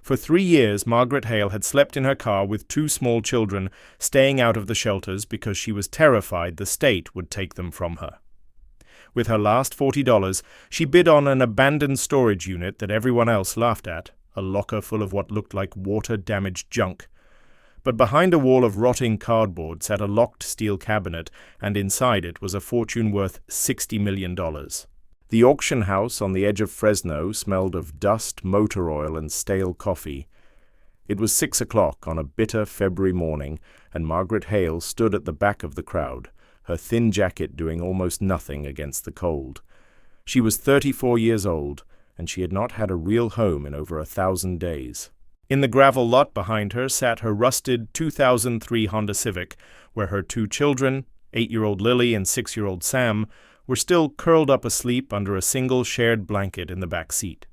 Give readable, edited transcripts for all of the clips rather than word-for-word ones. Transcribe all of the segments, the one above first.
For 3 years, Margaret Hale had slept in her car with 2 small children, staying out of the shelters because she was terrified the state would take them from her. With her last $40, she bid on an abandoned storage unit that everyone else laughed at, a locker full of what looked like water-damaged junk. But behind a wall of rotting cardboard sat a locked steel cabinet, and inside it was a fortune worth $60 million. The auction house on the edge of Fresno smelled of dust, motor oil, and stale coffee. It was 6 o'clock on a bitter February morning, and Margaret Hale stood at the back of the crowd, her thin jacket doing almost nothing against the cold. She was 34 years old, and she had not had a real home in over 1,000 days. In the gravel lot behind her sat her rusted 2003 Honda Civic, where her 2 children, 8-year-old Lily and 6-year-old Sam, were still curled up asleep under a single shared blanket in the back seat.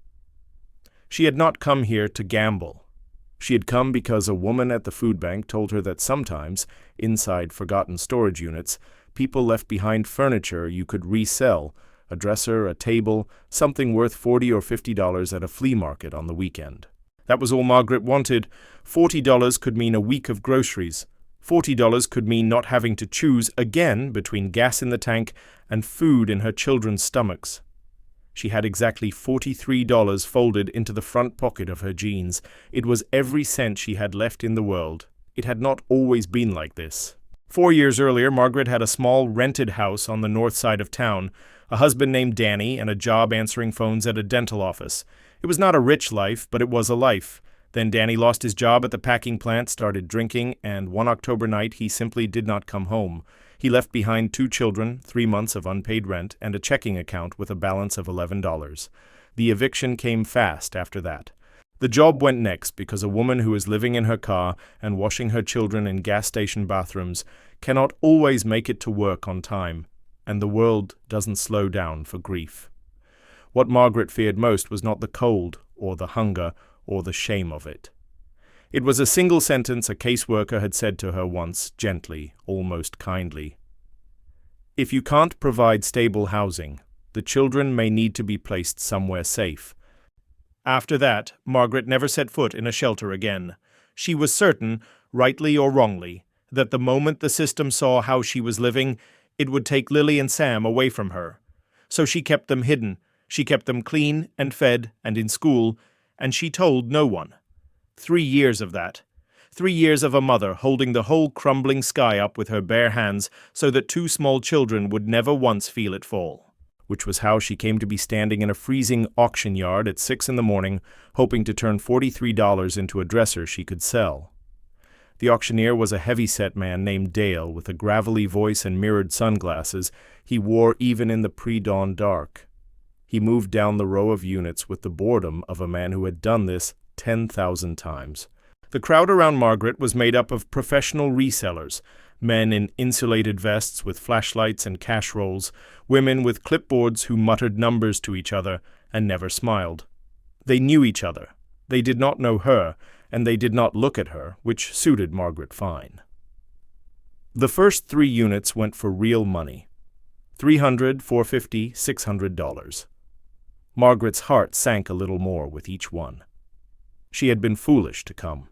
She had not come here to gamble. She had come because a woman at the food bank told her that sometimes, inside forgotten storage units, people left behind furniture you could resell, a dresser, a table, something worth $40 or $50 at a flea market on the weekend. That was all Margaret wanted. $40 could mean a week of groceries. $40 could mean not having to choose again between gas in the tank and food in her children's stomachs. She had exactly $43 folded into the front pocket of her jeans. It was every cent she had left in the world. It had not always been like this. 4 years earlier, Margaret had a small rented house on the north side of town, a husband named Danny, and a job answering phones at a dental office. It was not a rich life, but it was a life. Then Danny lost his job at the packing plant, started drinking, and one October night he simply did not come home. He left behind 2 children, 3 months of unpaid rent, and a checking account with a balance of $11. The eviction came fast after that. The job went next because a woman who is living in her car and washing her children in gas station bathrooms cannot always make it to work on time, and the world doesn't slow down for grief. What Margaret feared most was not the cold, or the hunger, or the shame of it. It was a single sentence a caseworker had said to her once, gently, almost kindly. If you can't provide stable housing, the children may need to be placed somewhere safe. After that, Margaret never set foot in a shelter again. She was certain, rightly or wrongly, that the moment the system saw how she was living, it would take Lily and Sam away from her. So she kept them hidden. She kept them clean and fed and in school, and she told no one. 3 years of that. 3 years of a mother holding the whole crumbling sky up with her bare hands so that 2 small children would never once feel it fall. Which was how she came to be standing in a freezing auction yard at 6 in the morning, hoping to turn $43 into a dresser she could sell. The auctioneer was a heavy-set man named Dale with a gravelly voice and mirrored sunglasses he wore even in the pre-dawn dark. He moved down the row of units with the boredom of a man who had done this 10,000 times. The crowd around Margaret was made up of professional resellers, men in insulated vests with flashlights and cash rolls, women with clipboards who muttered numbers to each other and never smiled. They knew each other. They did not know her, and they did not look at her, which suited Margaret fine. The first 3 units went for real money. $300, $450, $600. Margaret's heart sank a little more with each one. She had been foolish to come.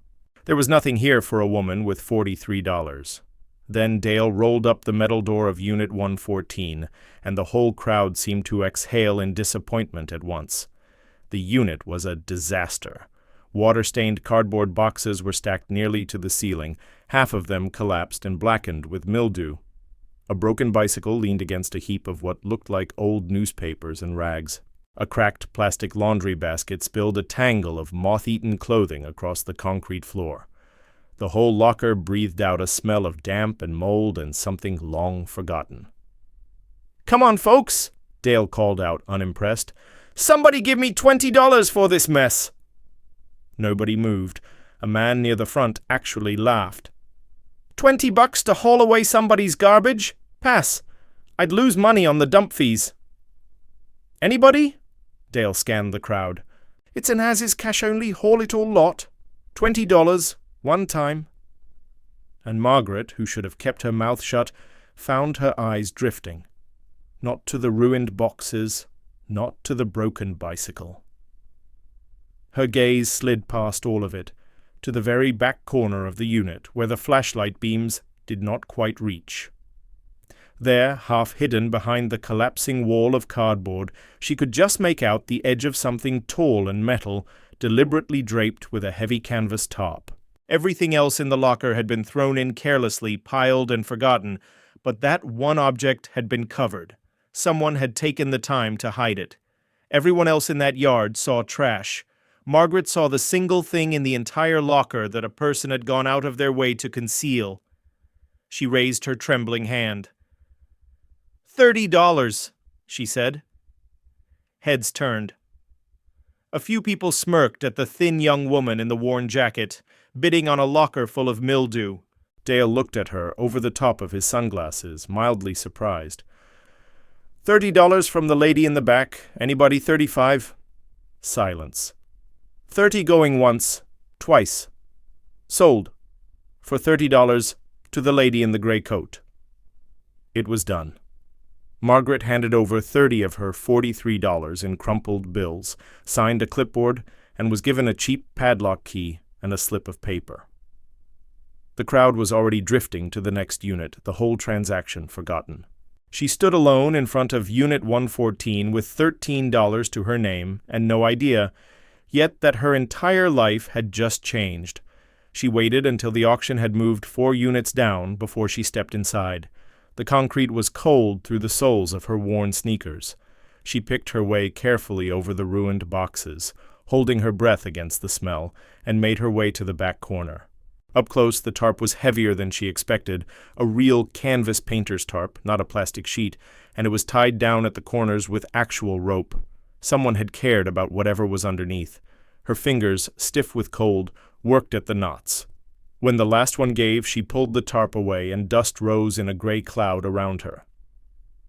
There was nothing here for a woman with $43. Then Dale rolled up the metal door of Unit 114, and the whole crowd seemed to exhale in disappointment at once. The unit was a disaster. Water-stained cardboard boxes were stacked nearly to the ceiling, half of them collapsed and blackened with mildew. A broken bicycle leaned against a heap of what looked like old newspapers and rags. A cracked plastic laundry basket spilled a tangle of moth-eaten clothing across the concrete floor. The whole locker breathed out a smell of damp and mold and something long forgotten. "Come on, folks!" Dale called out, unimpressed. "Somebody give me $20 for this mess!" Nobody moved. A man near the front actually laughed. $20 to haul away somebody's garbage? Pass. I'd lose money on the dump fees." "Anybody?" Dale scanned the crowd. "It's an as-is cash-only haul-it-all lot. $20, one time." And Margaret, who should have kept her mouth shut, found her eyes drifting. Not to the ruined boxes, not to the broken bicycle. Her gaze slid past all of it, to the very back corner of the unit where the flashlight beams did not quite reach. There, half hidden behind the collapsing wall of cardboard, she could just make out the edge of something tall and metal, deliberately draped with a heavy canvas tarp. Everything else in the locker had been thrown in carelessly, piled and forgotten, but that one object had been covered. Someone had taken the time to hide it. Everyone else in that yard saw trash. Margaret saw the single thing in the entire locker that a person had gone out of their way to conceal. She raised her trembling hand. $30, she said. Heads turned. A few people smirked at the thin young woman in the worn jacket, bidding on a locker full of mildew. Dale looked at her over the top of his sunglasses, mildly surprised. $30 from the lady in the back. Anybody 35? Silence. 30 going once, twice. Sold. For $30 to the lady in the gray coat. It was done. Margaret handed over 30 of her $43 in crumpled bills, signed a clipboard, and was given a cheap padlock key and a slip of paper. The crowd was already drifting to the next unit, the whole transaction forgotten. She stood alone in front of Unit 114 with $13 to her name and no idea, yet that her entire life had just changed. She waited until the auction had moved 4 units down before she stepped inside. The concrete was cold through the soles of her worn sneakers. She picked her way carefully over the ruined boxes, holding her breath against the smell, and made her way to the back corner. Up close, the tarp was heavier than she expected, a real canvas painter's tarp, not a plastic sheet, and it was tied down at the corners with actual rope. Someone had cared about whatever was underneath. Her fingers, stiff with cold, worked at the knots. When the last one gave, she pulled the tarp away, and dust rose in a gray cloud around her.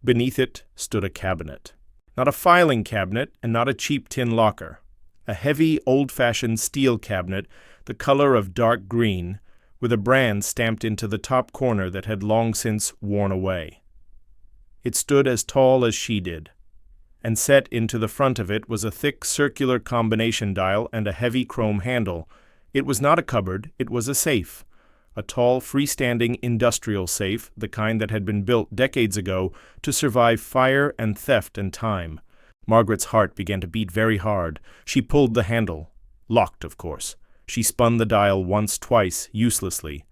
Beneath it stood a cabinet. Not a filing cabinet, and not a cheap tin locker. A heavy, old-fashioned steel cabinet, the color of dark green, with a brand stamped into the top corner that had long since worn away. It stood as tall as she did, and set into the front of it was a thick circular combination dial and a heavy chrome handle. It was not a cupboard, it was a safe. A tall, freestanding industrial safe, the kind that had been built decades ago to survive fire and theft and time. Margaret's heart began to beat very hard. She pulled the handle. Locked, of course. She spun the dial once, twice, uselessly.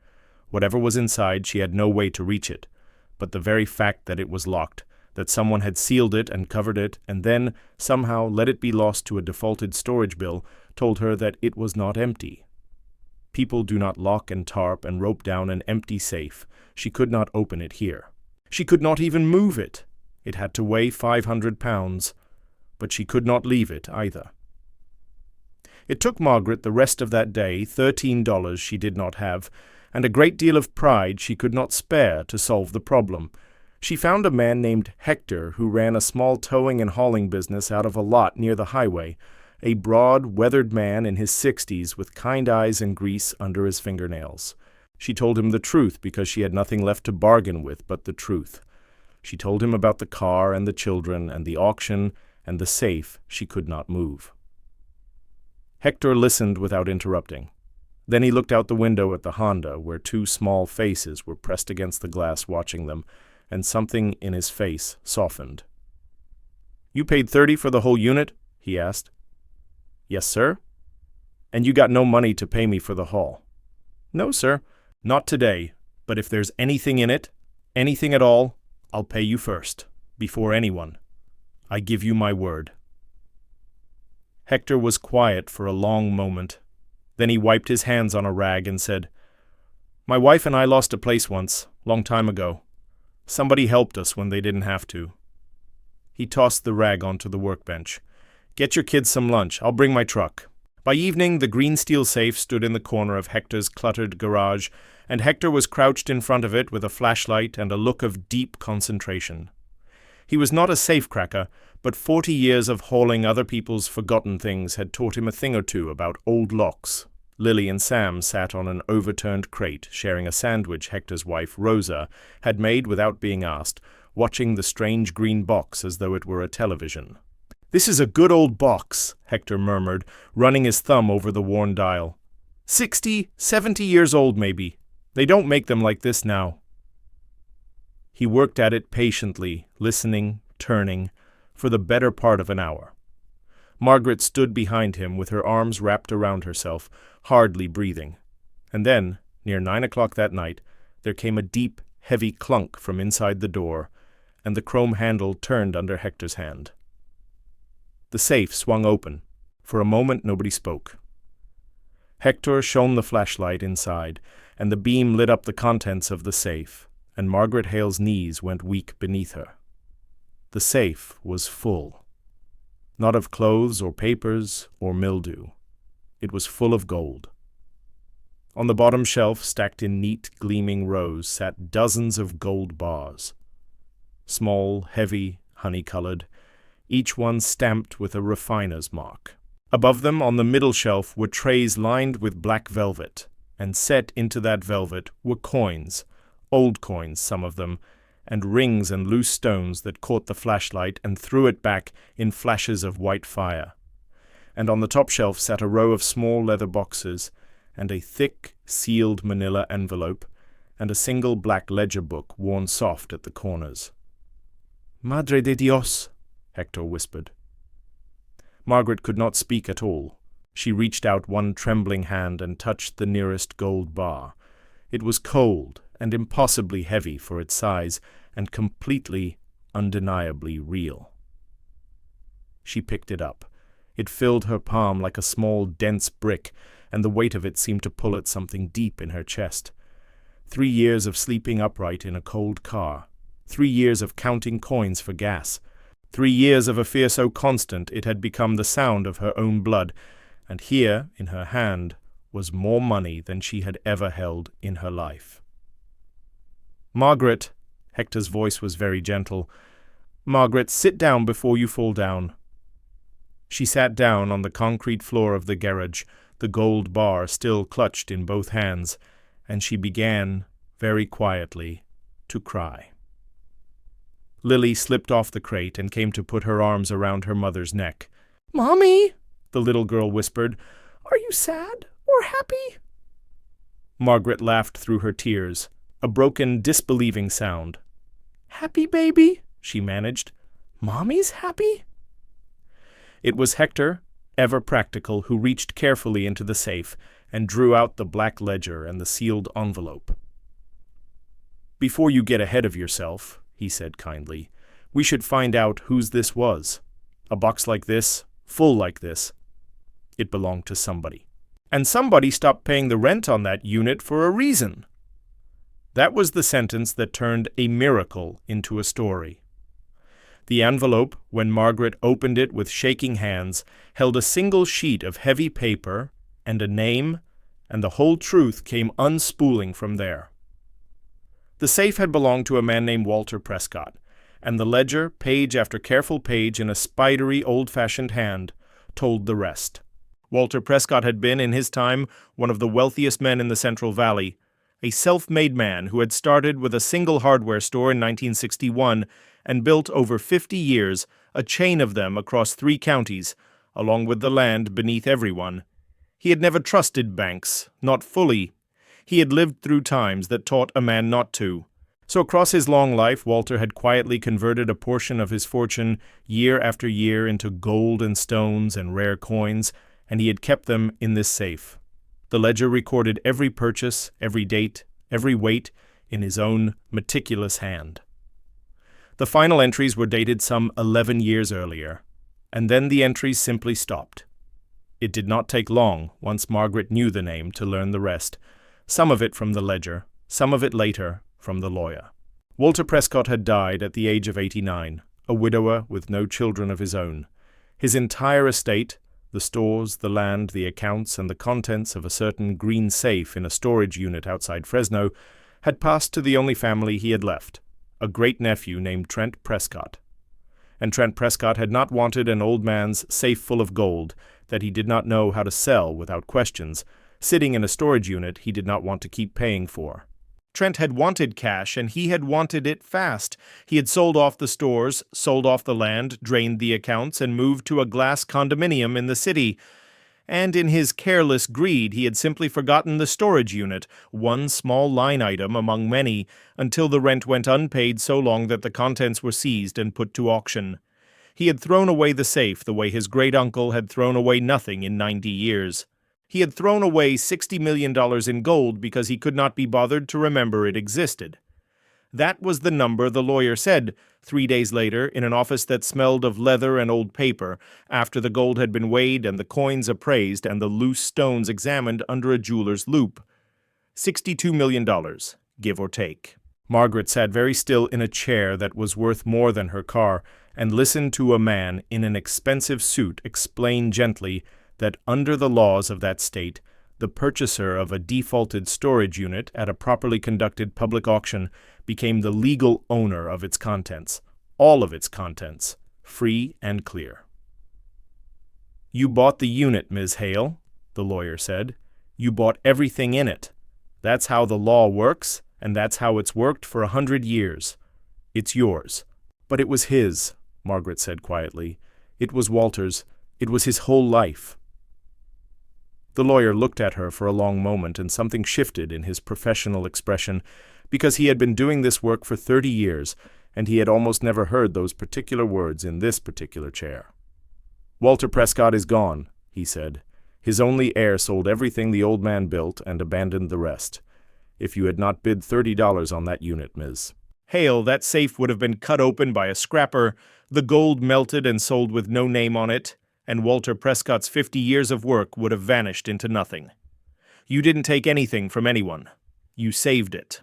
Whatever was inside, she had no way to reach it. But the very fact that it was locked, that someone had sealed it and covered it, and then, somehow, let it be lost to a defaulted storage bill, told her that it was not empty. People do not lock and tarp and rope down an empty safe. She could not open it here. She could not even move it. It had to weigh 500 pounds. But she could not leave it either. It took Margaret the rest of that day, $13 she did not have, and a great deal of pride she could not spare to solve the problem. She found a man named Hector who ran a small towing and hauling business out of a lot near the highway, a broad, weathered man in his 60s with kind eyes and grease under his fingernails. She told him the truth because she had nothing left to bargain with but the truth. She told him about the car and the children and the auction and the safe she could not move. Hector listened without interrupting. Then he looked out the window at the Honda, where 2 small faces were pressed against the glass watching them, and something in his face softened. "You paid $30 for the whole unit?" he asked. "Yes, sir." "And you got no money to pay me for the haul?" "No, sir. Not today, but if there's anything in it, anything at all, I'll pay you first, before anyone. I give you my word." Hector was quiet for a long moment. Then he wiped his hands on a rag and said, "My wife and I lost a place once, long time ago. Somebody helped us when they didn't have to." He tossed the rag onto the workbench. "Get your kids some lunch. I'll bring my truck." By evening, the green steel safe stood in the corner of Hector's cluttered garage, and Hector was crouched in front of it with a flashlight and a look of deep concentration. He was not a safecracker, but 40 years of hauling other people's forgotten things had taught him a thing or two about old locks. Lily and Sam sat on an overturned crate, sharing a sandwich Hector's wife, Rosa, had made without being asked, watching the strange green box as though it were a television. "This is a good old box," Hector murmured, running his thumb over the worn dial. 60, 70 years old, maybe. They don't make them like this now." He worked at it patiently, listening, turning, for the better part of an hour. Margaret stood behind him with her arms wrapped around herself, hardly breathing. And then, near 9 o'clock that night, there came a deep, heavy clunk from inside the door, and the chrome handle turned under Hector's hand. The safe swung open. For a moment nobody spoke. Hector shone the flashlight inside, and the beam lit up the contents of the safe, and Margaret Hale's knees went weak beneath her. The safe was full. Not of clothes or papers or mildew. It was full of gold. On the bottom shelf, stacked in neat, gleaming rows, sat dozens of gold bars. Small, heavy, honey-colored, each one stamped with a refiner's mark. Above them, on the middle shelf, were trays lined with black velvet, and set into that velvet were coins, old coins, some of them, and rings and loose stones that caught the flashlight and threw it back in flashes of white fire. And on the top shelf sat a row of small leather boxes, and a thick, sealed manila envelope, and a single black ledger book worn soft at the corners. "Madre de Dios," Hector whispered. Margaret could not speak at all. She reached out one trembling hand and touched the nearest gold bar. It was cold and impossibly heavy for its size, and completely, undeniably real. She picked it up. It filled her palm like a small, dense brick, and the weight of it seemed to pull at something deep in her chest. 3 years of sleeping upright in a cold car. 3 years of counting coins for gas. 3 years of a fear so constant it had become the sound of her own blood, and here, in her hand, was more money than she had ever held in her life. "Margaret," Hector's voice was very gentle, "Margaret, sit down before you fall down." She sat down on the concrete floor of the garage, the gold bar still clutched in both hands, and she began, very quietly, to cry. Lily slipped off the crate and came to put her arms around her mother's neck. "Mommy," the little girl whispered, "are you sad or happy?" Margaret laughed through her tears, a broken, disbelieving sound. "Happy, baby," she managed. "Mommy's happy?" It was Hector, ever practical, who reached carefully into the safe and drew out the black ledger and the sealed envelope. "Before you get ahead of yourself," he said kindly, "we should find out whose this was. A box like this, full like this. It belonged to somebody. And somebody stopped paying the rent on that unit for a reason." That was the sentence that turned a miracle into a story. The envelope, when Margaret opened it with shaking hands, held a single sheet of heavy paper and a name, and the whole truth came unspooling from there. The safe had belonged to a man named Walter Prescott, and the ledger, page after careful page in a spidery, old-fashioned hand, told the rest. Walter Prescott had been, in his time, one of the wealthiest men in the Central Valley, a self-made man who had started with a single hardware store in 1961 and built over 50 years a chain of them across 3 counties, along with the land beneath everyone. He had never trusted banks, not fully. He had lived through times that taught a man not to. So across his long life, Walter had quietly converted a portion of his fortune year after year into gold and stones and rare coins, and he had kept them in this safe. The ledger recorded every purchase, every date, every weight, in his own meticulous hand. The final entries were dated some 11 years earlier, and then the entries simply stopped. It did not take long, once Margaret knew the name, to learn the rest, some of it from the ledger, some of it later from the lawyer. Walter Prescott had died at the age of 89, a widower with no children of his own. His entire estate, the stores, the land, the accounts, and the contents of a certain green safe in a storage unit outside Fresno, had passed to the only family he had left, a great-nephew named Trent Prescott. And Trent Prescott had not wanted an old man's safe full of gold that he did not know how to sell without questions, sitting in a storage unit he did not want to keep paying for. Trent had wanted cash, and he had wanted it fast. He had sold off the stores, sold off the land, drained the accounts, and moved to a glass condominium in the city. And in his careless greed, he had simply forgotten the storage unit, one small line item among many, until the rent went unpaid so long that the contents were seized and put to auction. He had thrown away the safe the way his great-uncle had thrown away nothing in 90 years. He had thrown away $60 million in gold because he could not be bothered to remember it existed. That was the number the lawyer said 3 days later in an office that smelled of leather and old paper, after the gold had been weighed and the coins appraised and the loose stones examined under a jeweler's loupe. $62 million, give or take. Margaret sat very still in a chair that was worth more than her car and listened to a man in an expensive suit explain gently that under the laws of that state, the purchaser of a defaulted storage unit at a properly conducted public auction became the legal owner of its contents, all of its contents, free and clear. "You bought the unit, Ms. Hale," the lawyer said. "You bought everything in it. That's how the law works, and that's how it's worked for 100 years. It's yours." "But it was his," Margaret said quietly. "It was Walter's. It was his whole life." The lawyer looked at her for a long moment, and something shifted in his professional expression, because he had been doing this work for 30 years, and he had almost never heard those particular words in this particular chair. "Walter Prescott is gone," he said. "His only heir sold everything the old man built and abandoned the rest. If you had not bid $30 on that unit, Ms. Hale, that safe would have been cut open by a scrapper, the gold melted and sold with no name on it, and Walter Prescott's 50 years of work would have vanished into nothing. You didn't take anything from anyone. You saved it."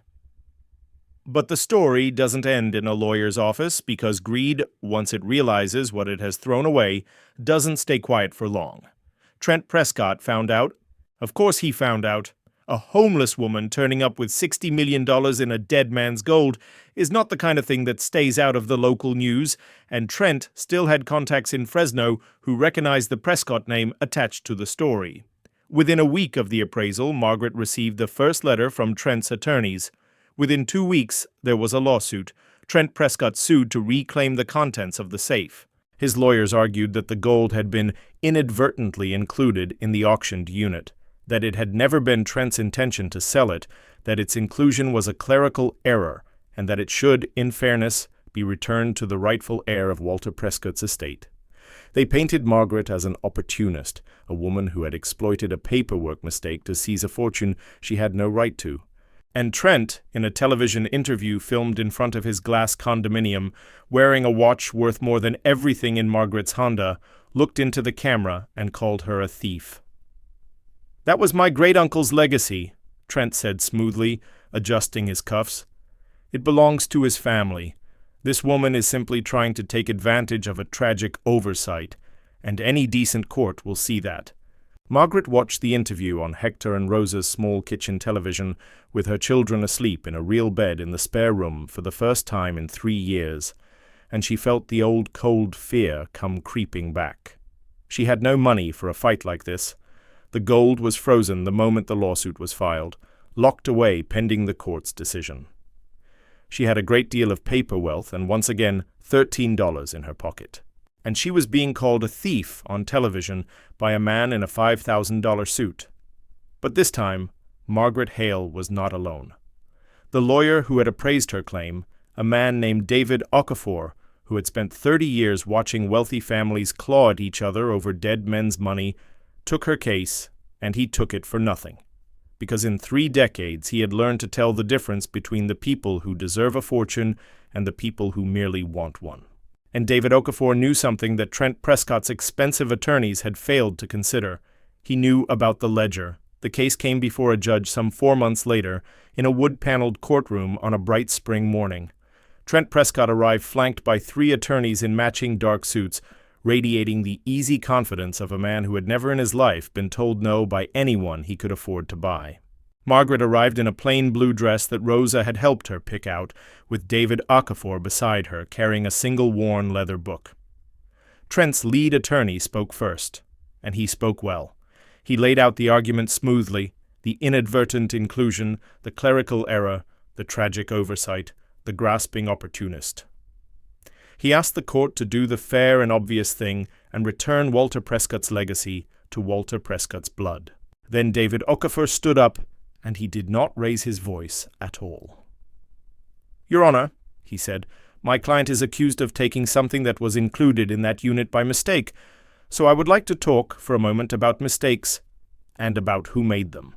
But the story doesn't end in a lawyer's office, because greed, once it realizes what it has thrown away, doesn't stay quiet for long. Trent Prescott found out. Of course he found out. A homeless woman turning up with $60 million in a dead man's gold is not the kind of thing that stays out of the local news, and Trent still had contacts in Fresno who recognized the Prescott name attached to the story. Within a week of the appraisal, Margaret received the first letter from Trent's attorneys. Within 2 weeks, there was a lawsuit. Trent Prescott sued to reclaim the contents of the safe. His lawyers argued that the gold had been inadvertently included in the auctioned unit, that it had never been Trent's intention to sell it, that its inclusion was a clerical error, and that it should, in fairness, be returned to the rightful heir of Walter Prescott's estate. They painted Margaret as an opportunist, a woman who had exploited a paperwork mistake to seize a fortune she had no right to. And Trent, in a television interview filmed in front of his glass condominium, wearing a watch worth more than everything in Margaret's Honda, looked into the camera and called her a thief. "That was my great-uncle's legacy," Trent said smoothly, adjusting his cuffs. "It belongs to his family. This woman is simply trying to take advantage of a tragic oversight, and any decent court will see that." Margaret watched the interview on Hector and Rosa's small kitchen television, with her children asleep in a real bed in the spare room for the first time in 3 years, and she felt the old cold fear come creeping back. She had no money for a fight like this. The gold was frozen the moment the lawsuit was filed, locked away pending the court's decision. She had a great deal of paper wealth and once again $13 in her pocket. And she was being called a thief on television by a man in a $5,000 suit. But this time, Margaret Hale was not alone. The lawyer who had appraised her claim, a man named David Okafor, who had spent 30 years watching wealthy families claw at each other over dead men's money, took her case, and he took it for nothing. Because in 3 decades he had learned to tell the difference between the people who deserve a fortune and the people who merely want one. And David Okafor knew something that Trent Prescott's expensive attorneys had failed to consider. He knew about the ledger. The case came before a judge some 4 months later, in a wood-paneled courtroom on a bright spring morning. Trent Prescott arrived flanked by 3 attorneys in matching dark suits, radiating the easy confidence of a man who had never in his life been told no by anyone he could afford to buy. Margaret arrived in a plain blue dress that Rosa had helped her pick out, with David Okafor beside her, carrying a single worn leather book. Trent's lead attorney spoke first, and he spoke well. He laid out the argument smoothly, the inadvertent inclusion, the clerical error, the tragic oversight, the grasping opportunist. He asked the court to do the fair and obvious thing and return Walter Prescott's legacy to Walter Prescott's blood. Then David Okafor stood up, and he did not raise his voice at all. "Your Honor," he said, "my client is accused of taking something that was included in that unit by mistake, so I would like to talk for a moment about mistakes and about who made them."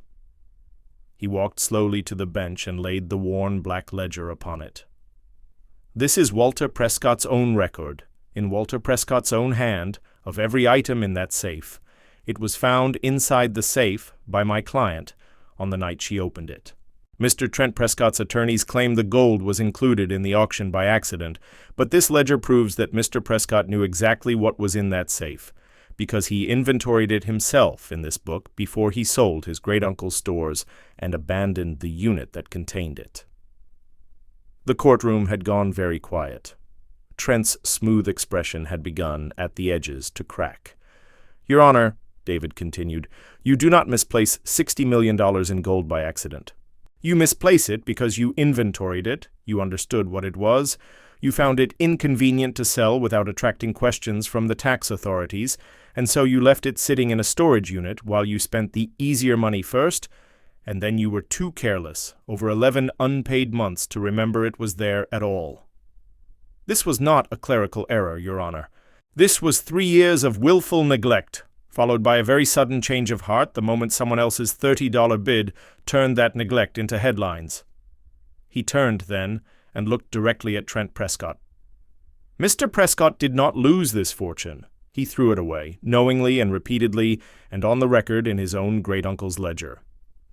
He walked slowly to the bench and laid the worn black ledger upon it. "This is Walter Prescott's own record, in Walter Prescott's own hand, of every item in that safe. It was found inside the safe by my client on the night she opened it. Mr. Trent Prescott's attorneys claim the gold was included in the auction by accident, but this ledger proves that Mr. Prescott knew exactly what was in that safe, because he inventoried it himself in this book before he sold his great-uncle's stores and abandoned the unit that contained it." The courtroom had gone very quiet. Trent's smooth expression had begun, at the edges, to crack. "Your Honor," David continued, "you do not misplace $60 million in gold by accident. You misplace it because you inventoried it, you understood what it was, you found it inconvenient to sell without attracting questions from the tax authorities, and so you left it sitting in a storage unit while you spent the easier money first, and then you were too careless, over 11 unpaid months, to remember it was there at all. This was not a clerical error, Your Honor. This was 3 years of willful neglect, followed by a very sudden change of heart the moment someone else's $30 bid turned that neglect into headlines." He turned then and looked directly at Trent Prescott. "Mr. Prescott did not lose this fortune. He threw it away, knowingly and repeatedly, and on the record in his own great-uncle's ledger.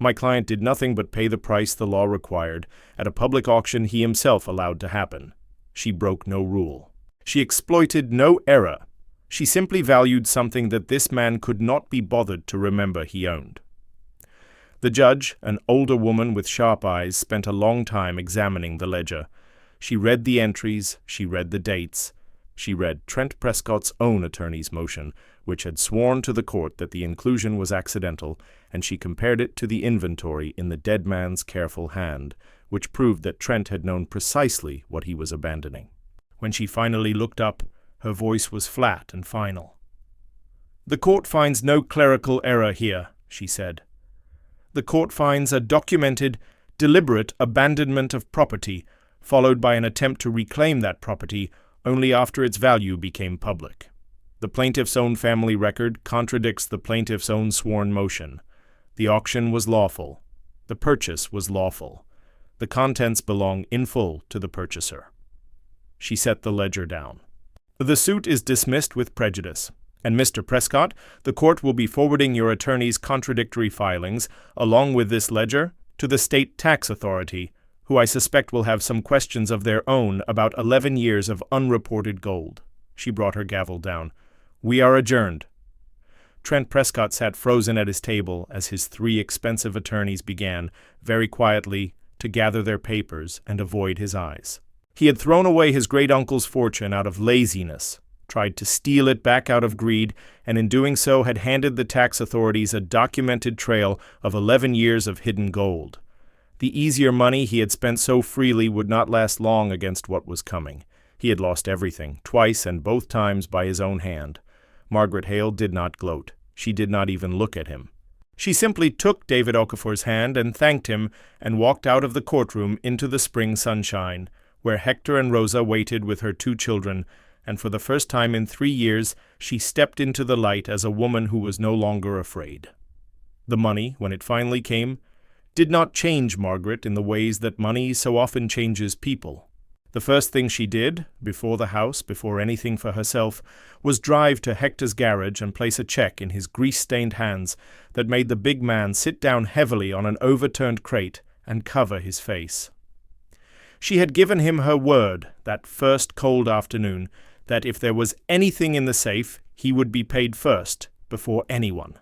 My client did nothing but pay the price the law required, at a public auction he himself allowed to happen. She broke no rule. She exploited no error. She simply valued something that this man could not be bothered to remember he owned." The judge, an older woman with sharp eyes, spent a long time examining the ledger. She read the entries, she read the dates. She read Trent Prescott's own attorney's motion, which had sworn to the court that the inclusion was accidental, and she compared it to the inventory in the dead man's careful hand, which proved that Trent had known precisely what he was abandoning. When she finally looked up, her voice was flat and final. "The court finds no clerical error here," she said. "The court finds a documented, deliberate abandonment of property, followed by an attempt to reclaim that property only after its value became public. The plaintiff's own family record contradicts the plaintiff's own sworn motion. The auction was lawful. The purchase was lawful. The contents belong in full to the purchaser." She set the ledger down. "The suit is dismissed with prejudice, and Mr. Prescott, the court will be forwarding your attorney's contradictory filings, along with this ledger, to the state tax authority, who I suspect will have some questions of their own about 11 years of unreported gold." She brought her gavel down. "We are adjourned." Trent Prescott sat frozen at his table as his 3 expensive attorneys began, very quietly, to gather their papers and avoid his eyes. He had thrown away his great-uncle's fortune out of laziness, tried to steal it back out of greed, and in doing so had handed the tax authorities a documented trail of 11 years of hidden gold. The easier money he had spent so freely would not last long against what was coming. He had lost everything, twice and both times by his own hand. Margaret Hale did not gloat. She did not even look at him. She simply took David Okafor's hand and thanked him and walked out of the courtroom into the spring sunshine, where Hector and Rosa waited with her 2 children, and for the first time in 3 years she stepped into the light as a woman who was no longer afraid. The money, when it finally came, did not change Margaret in the ways that money so often changes people. The first thing she did, before the house, before anything for herself, was drive to Hector's garage and place a check in his grease-stained hands that made the big man sit down heavily on an overturned crate and cover his face. She had given him her word, that first cold afternoon, that if there was anything in the safe, he would be paid first, before anyone.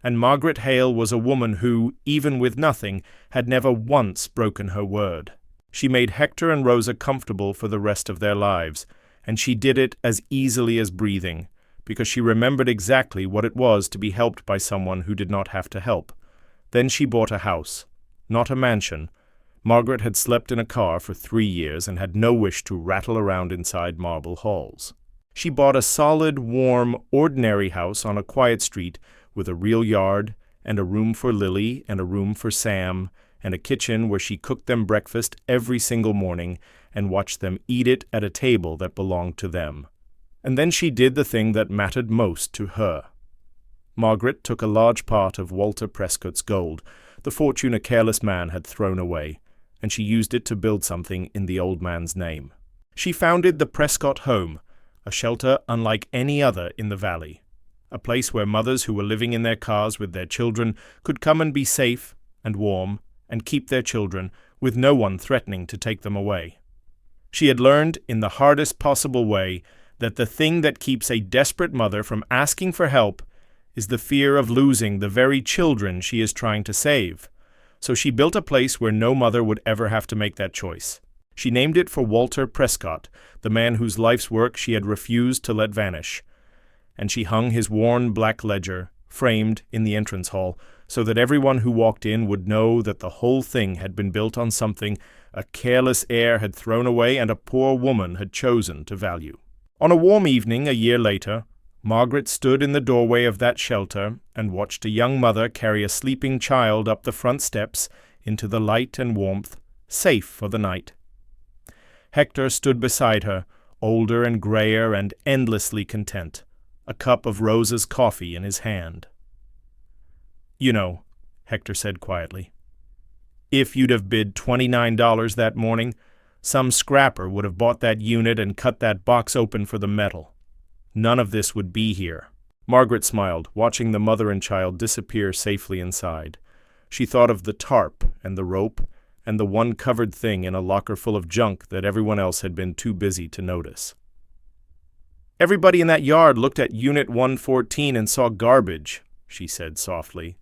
And Margaret Hale was a woman who, even with nothing, had never once broken her word. She made Hector and Rosa comfortable for the rest of their lives, and she did it as easily as breathing, because she remembered exactly what it was to be helped by someone who did not have to help. Then she bought a house, not a mansion, Margaret had slept in a car for 3 years and had no wish to rattle around inside marble halls. She bought a solid, warm, ordinary house on a quiet street with a real yard and a room for Lily and a room for Sam and a kitchen where she cooked them breakfast every single morning and watched them eat it at a table that belonged to them. And then she did the thing that mattered most to her. Margaret took a large part of Walter Prescott's gold, the fortune a careless man had thrown away, and she used it to build something in the old man's name. She founded the Prescott Home, a shelter unlike any other in the valley, a place where mothers who were living in their cars with their children could come and be safe and warm and keep their children with no one threatening to take them away. She had learned in the hardest possible way that the thing that keeps a desperate mother from asking for help is the fear of losing the very children she is trying to save. So she built a place where no mother would ever have to make that choice. She named it for Walter Prescott, the man whose life's work she had refused to let vanish. And she hung his worn black ledger, framed, in the entrance hall, so that everyone who walked in would know that the whole thing had been built on something a careless heir had thrown away and a poor woman had chosen to value. On a warm evening a year later, Margaret stood in the doorway of that shelter and watched a young mother carry a sleeping child up the front steps into the light and warmth, safe for the night. Hector stood beside her, older and grayer and endlessly content, a cup of Rosa's coffee in his hand. "You know," Hector said quietly, "if you'd have bid $29 that morning, some scrapper would have bought that unit and cut that box open for the metal. None of this would be here." Margaret smiled, watching the mother and child disappear safely inside. She thought of the tarp and the rope and the one covered thing in a locker full of junk that everyone else had been too busy to notice. "Everybody in that yard looked at Unit 114 and saw garbage," she said softly.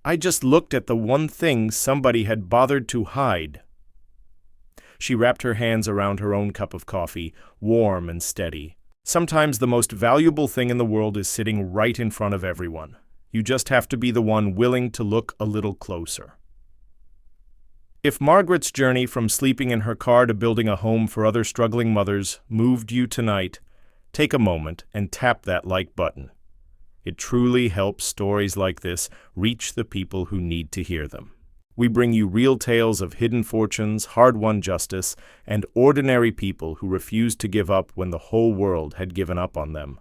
"I just looked at the one thing somebody had bothered to hide." She wrapped her hands around her own cup of coffee, warm and steady. Sometimes the most valuable thing in the world is sitting right in front of everyone. You just have to be the one willing to look a little closer. If Margaret's journey from sleeping in her car to building a home for other struggling mothers moved you tonight, take a moment and tap that like button. It truly helps stories like this reach the people who need to hear them. We bring you real tales of hidden fortunes, hard-won justice, and ordinary people who refused to give up when the whole world had given up on them.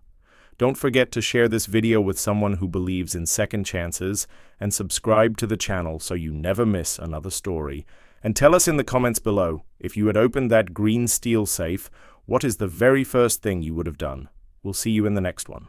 Don't forget to share this video with someone who believes in second chances, and subscribe to the channel so you never miss another story. And tell us in the comments below, if you had opened that green steel safe, what is the very first thing you would have done? We'll see you in the next one.